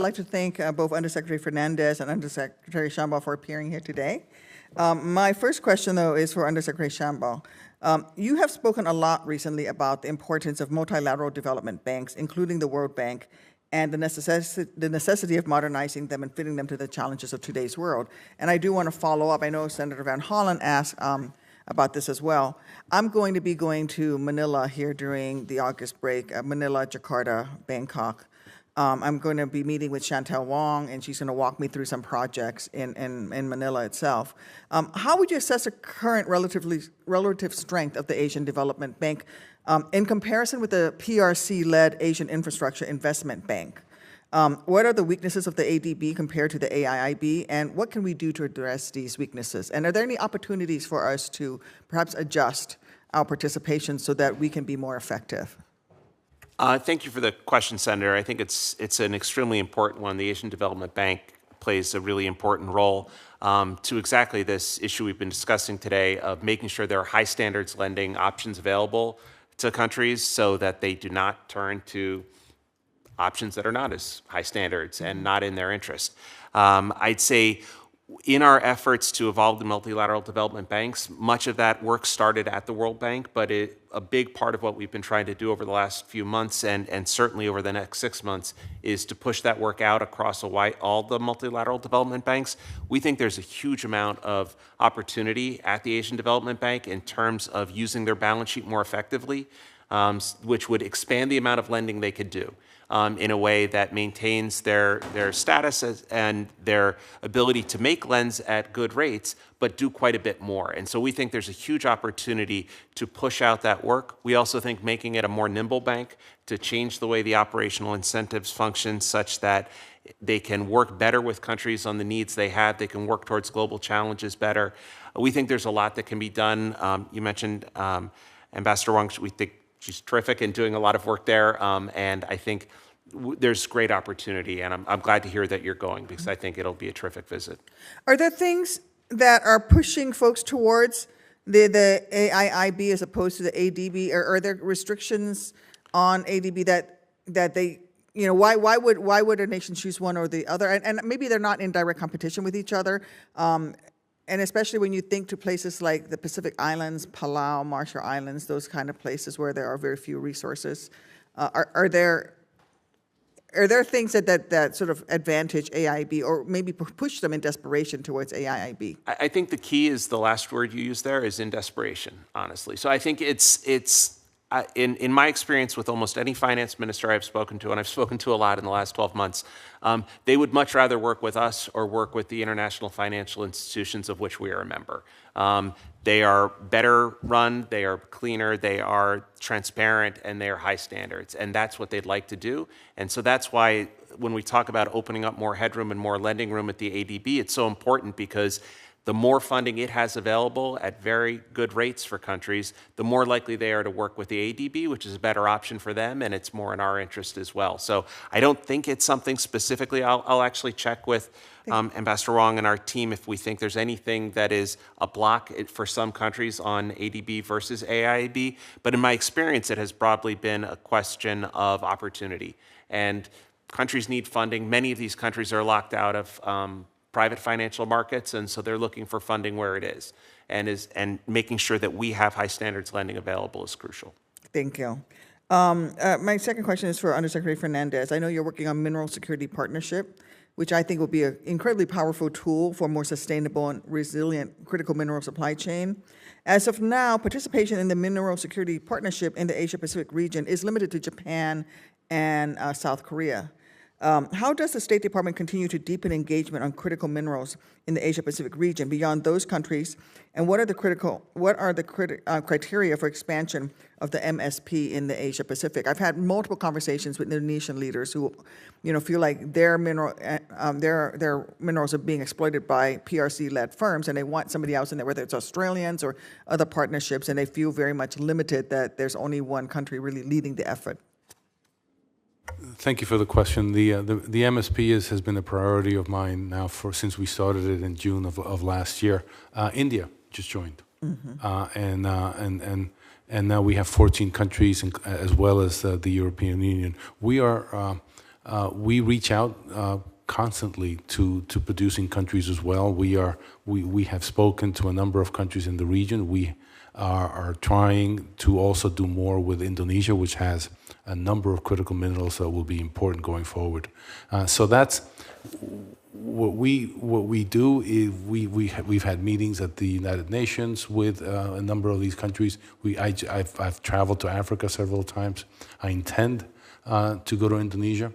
I'd like to thank both Undersecretary Fernandez and Undersecretary Shambaugh for appearing here today. My first question, though, is for Undersecretary Shambaugh. You have spoken a lot recently about the importance of multilateral development banks, including the World Bank, and the necessity of modernizing them and fitting them to the challenges of today's world. And I do want to follow up. I know Senator Van Hollen asked about this as well. I'm going to be going to Manila here during the August break, Manila, Jakarta, Bangkok. I'm going to be meeting with Chantel Wong, and she's going to walk me through some projects in Manila itself. How would you assess the current relative strength of the Asian Development Bank in comparison with the PRC-led Asian Infrastructure Investment Bank? What are the weaknesses of the ADB compared to the AIIB, and what can we do to address these weaknesses? And are there any opportunities for us to perhaps adjust our participation so that we can be more effective? Thank you for the question, Senator. I think it's an extremely important one. The Asian Development Bank plays a really important role to exactly this issue we've been discussing today of making sure there are high standards lending options available to countries so that they do not turn to options that are not as high standards and not in their interest. I'd say in our efforts to evolve the multilateral development banks, much of that work started at the World Bank, but a big part of what we've been trying to do over the last few months and certainly over the next 6 months is to push that work out across all the multilateral development banks. We think there's a huge amount of opportunity at the Asian Development Bank in terms of using their balance sheet more effectively, which would expand the amount of lending they could do. In a way that maintains their status and their ability to make lends at good rates, but do quite a bit more. And so we think there's a huge opportunity to push out that work. We also think making it a more nimble bank to change the way the operational incentives function such that they can work better with countries on the needs they have. They can work towards global challenges better. We think there's a lot that can be done. You mentioned Ambassador Wong. We think she's terrific and doing a lot of work there, and I think there's great opportunity, and I'm glad to hear that you're going because I think it'll be a terrific visit. Are there things that are pushing folks towards the AIIB as opposed to the ADB? Or are there restrictions on ADB that they, why would a nation choose one or the other? And maybe they're not in direct competition with each other. And especially when you think to places like the Pacific Islands, Palau, Marshall Islands, those kind of places where there are very few resources. Are there things that sort of advantage AIIB or maybe push them in desperation towards AIIB? I think the key is the last word you used there is in desperation, honestly. So I think it's in my experience with almost any finance minister I've spoken to, and I've spoken to a lot in the last 12 months, they would much rather work with us or work with the international financial institutions of which we are a member. They are better run, they are cleaner, they are transparent, and they are high standards. And that's what they'd like to do. And so that's why when we talk about opening up more headroom and more lending room at the ADB, it's so important because the more funding it has available at very good rates for countries, the more likely they are to work with the ADB, which is a better option for them, and it's more in our interest as well. So I don't think it's something specifically. I'll actually check with Ambassador Wong and our team if we think there's anything that is a block for some countries on ADB versus AIIB. But in my experience, it has broadly been a question of opportunity. And countries need funding. Many of these countries are locked out of private financial markets, and so they're looking for funding where it is. And making sure that we have high standards lending available is crucial. Thank you. My second question is for Undersecretary Fernandez. I know you're working on mineral security partnership, which I think will be an incredibly powerful tool for a more sustainable and resilient critical mineral supply chain. As of now, participation in the mineral security partnership in the Asia-Pacific region is limited to Japan and South Korea. How does the State Department continue to deepen engagement on critical minerals in the Asia-Pacific region beyond those countries, and what are the criteria for expansion of the MSP in the Asia-Pacific? I've had multiple conversations with Indonesian leaders who, feel like their minerals are being exploited by PRC-led firms, and they want somebody else in there, whether it's Australians or other partnerships, and they feel very much limited that there's only one country really leading the effort. Thank you for the question. The MSP has been a priority of mine now since we started it in June of last year. India just joined, and now we have 14 countries, as well as the European Union. We are We reach out constantly to producing countries as well. We have spoken to a number of countries in the region. We are trying to also do more with Indonesia, which has a number of critical minerals that will be important going forward. So that's what we do. Is we've had meetings at the United Nations with a number of these countries. I've traveled to Africa several times. I intend to go to Indonesia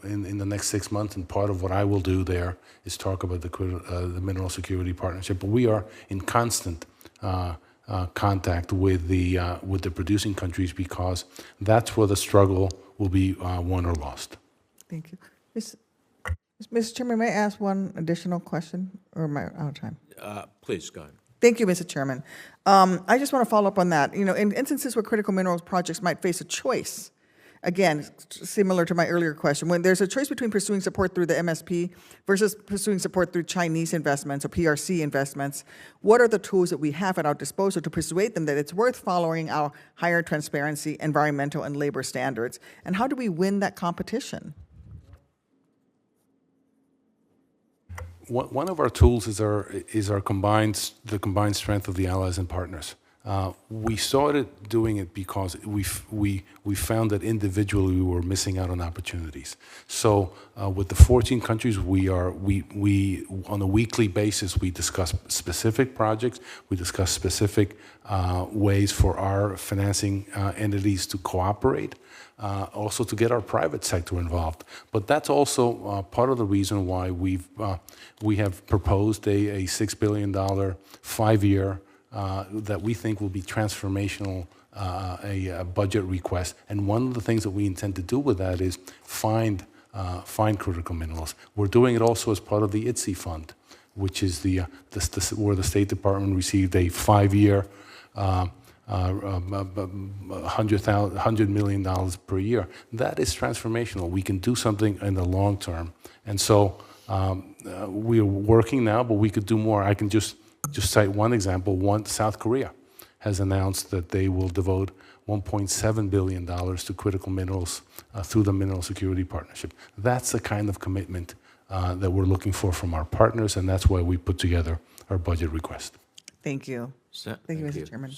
in the next 6 months, and part of what I will do there is talk about the Mineral Security Partnership. But we are in constant contact with the producing countries, because that's where the struggle will be won or lost. Thank you. Mr. Chairman, may I ask one additional question, or am I out of time? Please, go ahead. Thank you, Mr. Chairman. I just want to follow up on that. You know, in instances where critical minerals projects might face a choice, again, similar to my earlier question, when there's a choice between pursuing support through the MSP versus pursuing support through Chinese investments or PRC investments, what are the tools that we have at our disposal to persuade them that it's worth following our higher transparency, environmental, and labor standards? And how do we win that competition? One of our tools is the combined strength of the allies and partners. We started doing it because we found that individually we were missing out on opportunities. So with the 14 countries, we on a weekly basis we discuss specific projects. We discuss specific ways for our financing entities to cooperate. Also to get our private sector involved. But that's also part of the reason why we have proposed a $6 billion 5-year that we think will be transformational, a budget request. And one of the things that we intend to do with that is find critical minerals. We're doing it also as part of the ITSE fund, which is where the State Department received a 5-year $100 million per year. That is transformational. We can do something in the long term. And so we are working now, but we could do more. I can just cite one example. South Korea has announced that they will devote $1.7 billion to critical minerals through the Mineral Security Partnership. That's the kind of commitment that we're looking for from our partners, and that's why we put together our budget request. Thank you. Thank you, Mr. Chairman.